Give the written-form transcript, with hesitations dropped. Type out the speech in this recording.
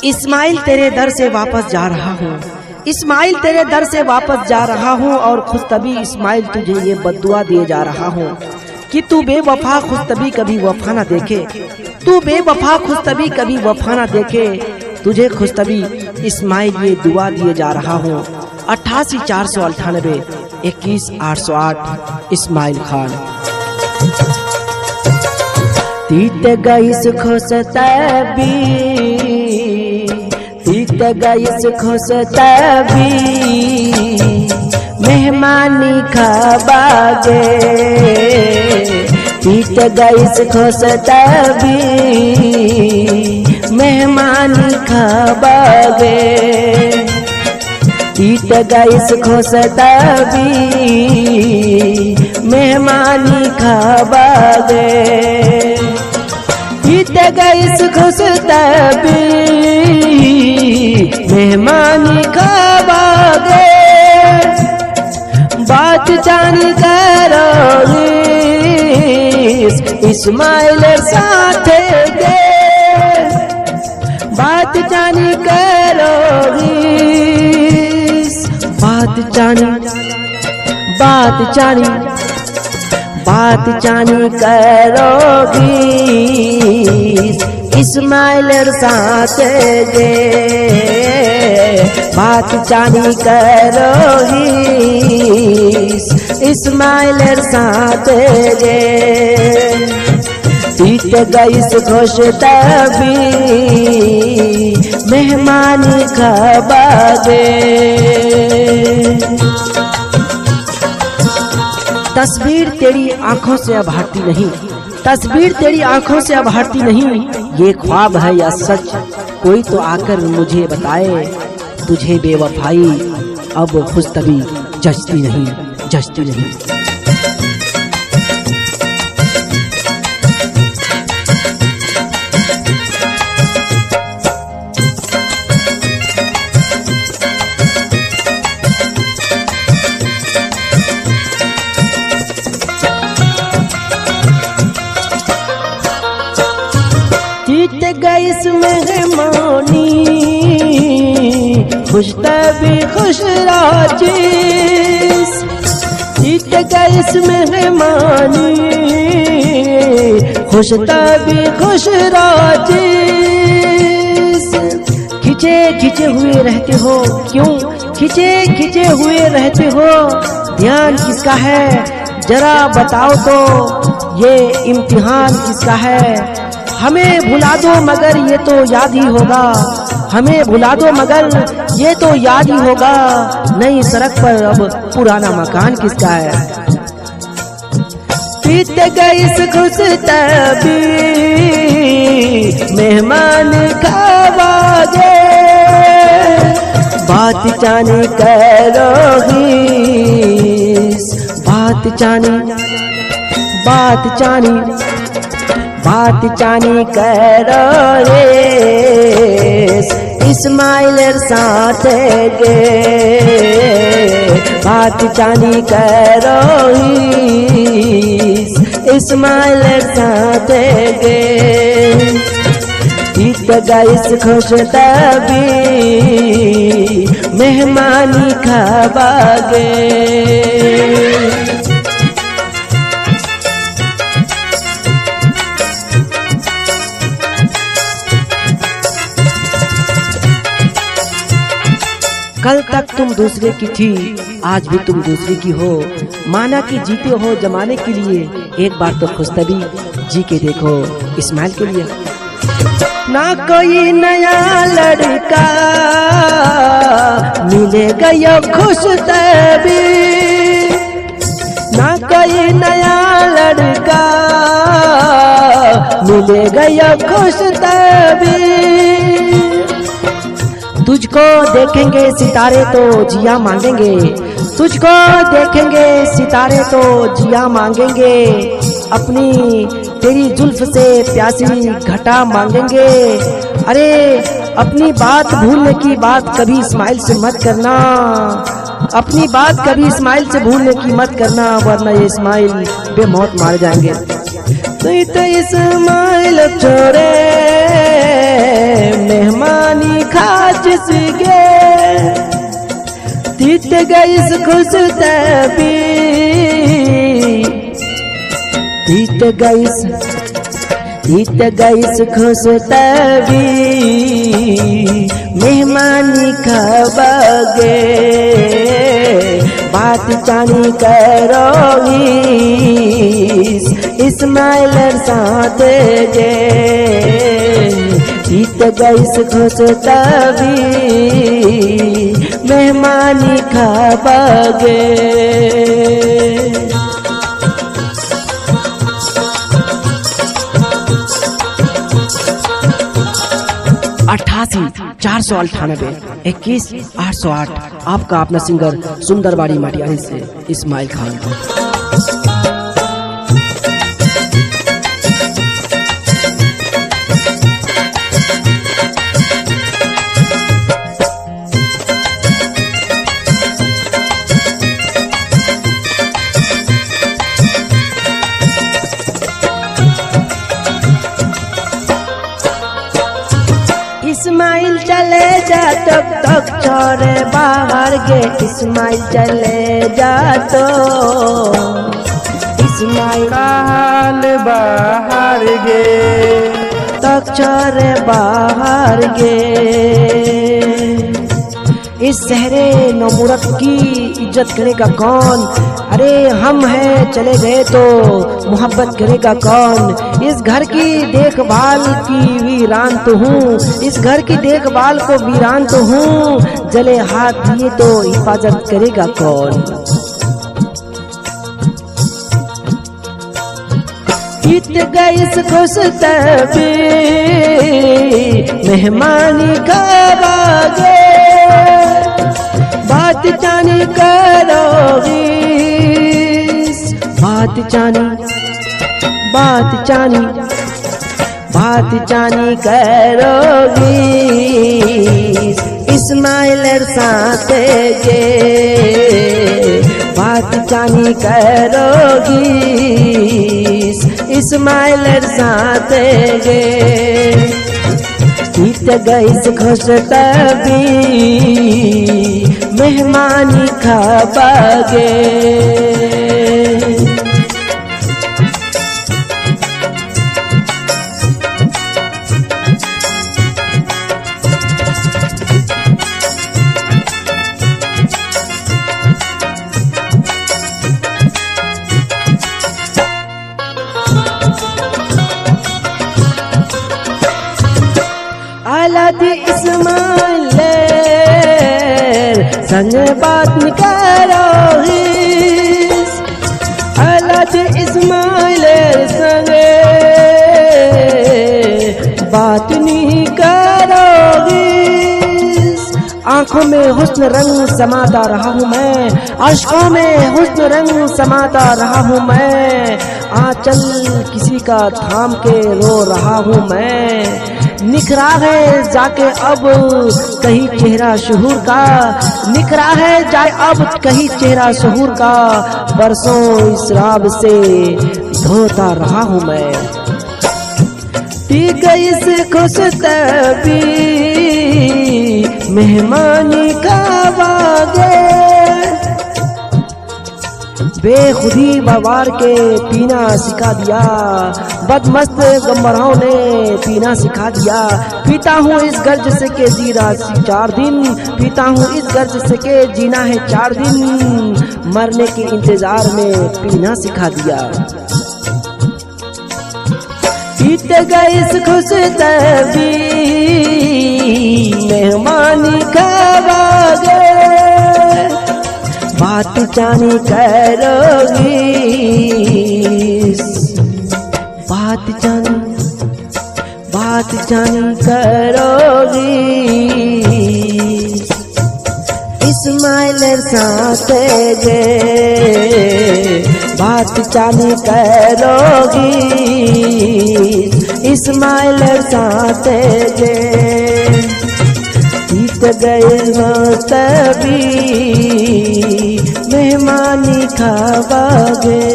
इस्माइल तेरे दर से वापस जा रहा हूँ, इस्माइल तेरे दर से वापस जा रहा हूँ। और खुशतबी इस्माइल तुझे ये बद्दुआ दिए जा रहा हूँ कि तू बेवफा खुशतबी कभी वफा ना देखे, तू बेवफा खुशतबी कभी वफा ना देखे। तुझे खुशतबी इस्माइल ये दुआ दिए जा रहा हूँ। 88 498 21 808 इस्माइल खान। तीत गईस खुशतबी, तीत गईस खुशतबी, मेहमानी खाबागे। तीत गईस खुशतबी, मेहमानी खाबागे। तीत गईस खुशतबी, मेहमानी खाबागे। तीत गईस खुशतबी, मेहमानी खाबागे। बात जानी करोगी इस्माइल साथे गे, बात जानी करोगी, बात जानी, बात जानी, बात जानी करोगी इस्माइल साथे गे। बात जानी करोगी इस्माइल साथे गे। तीत गईस खुशतबी, मेहमानी खाबागे। तस्वीर तेरी आंखों से अब हटती नहीं, तस्वीर तेरी आंखों से अब हटती नहीं। ये ख्वाब है या सच, कोई तो आकर मुझे बताए। तुझे बेवफाई अब खुशतबी जचती नहीं, जचती नहीं। तीत गईस मेहमानी खुशतबी खुश राजिस। तीत गईस मेहमानी खुशतबी खुश राजिस। खिंचे खिंचे हुए रहते हो, क्यों खिंचे खिंचे हुए रहते हो? ध्यान किसका है जरा बताओ तो, ये इम्तिहान किसका है? हमें भुला दो मगर ये तो याद ही होगा, हमें भुला दो मगर ये तो याद ही होगा। नई सड़क पर अब पुराना मकान किसका है? तीत गईस खुशतबी, मेहमान खाबागे। बात जानी करोगी, बात जानी, बात जानी, बात जानी करो रे इस्माइल साथे गे। बात जानी करो इस्माइल साथे गे। तीत गईस खुशतबी, मेहमानी खाबागे। कल तक तुम दूसरे की थी, आज भी तुम दूसरे की हो। माना कि जीते हो जमाने के लिए, एक बार तो खुशतबी जी के देखो इस्माइल के लिए। ना कोई नया लड़का मिलेगा यो खुशतबी, ना कोई नया लड़का मिलेगा यो खुशतबी। तुझको देखेंगे सितारे तो जिया मांगेंगे, तुझको देखेंगे सितारे तो जिया मांगेंगे। अपनी तेरी जुल्फ से प्यासी घटा मांगेंगे। अरे अपनी बात भूलने की बात कभी इस्माइल से मत करना, अपनी बात कभी इस्माइल से भूलने की मत करना, वरना ये इस्माइल बेमौत मार जाएंगे। तो इस्माइल छोड़े मेहमानी जिसगे तीत गईस खुश तभी तीत गईस खुश तभी मेहमानी खाबगे बात चानी करोगी इस्माइल साथ गे जीत गईस खुश तभी मेहमानी खाबगे 88 498 21 808 आपका अपना सिंगर सुंदरबाड़ी माटियारी से इस्माइल खान को। इस्माइल चले जा तक छोरे बाहर गे इस्माइल चले जा तो इस्माइल काल बाहर गे तक छोरे बाहर गे इस शहरे नमूरत की इज्जत करेगा कौन? अरे हम हैं चले गए तो मोहब्बत करेगा कौन? इस घर की देखभाल की वीरान तो हूँ, इस घर की देखभाल को वीरान तो हूँ, जले हाथ दिए तो हिफाजत करेगा कौन? बीत गई इस खुश तभी मेहमानी खाबगे बात जानी करोगी बात जानी करोगी इस्माइल साथ गे बात जानी करोगी इस्माइल साथ गे बीत गई खुश तभी मेहमानी खाबगे। आलाद इस्माइल संग बात न करोगी आलाद इस्माइल संग बात नहीं करोगी आंखों में हुस्न रंग समाता रहा हूँ मैं आशिकों में हुस्न रंग समाता रहा हूँ मैं आंचल किसी का थाम के रो रहा हूँ मैं निखरा है जाके अब कहीं चेहरा शहूर का निखरा है जाए अब कहीं चेहरा शहूर का बरसों इस राब से धोता रहा हूँ मैं पी गई से खुश तभी मेहमानी खाबगे बेखुदी बवार के पीना सिखा दिया बदमस्त गम्बराओं ने पीना सिखा दिया पीता हूँ इस गर्ज से के जीना 4 दिन पीता हूँ इस गर्ज से के जीना है 4 दिन मरने के इंतजार में पीना सिखा दिया पीत गई इस खुश तभी मेहमानी खाबगे बात जानी करोगी बात जानी करोगी इस्माइल साथ गे बात जानी करोगी इस्माइल साथ गे बीत गए तभी मेहमानी खाबगे।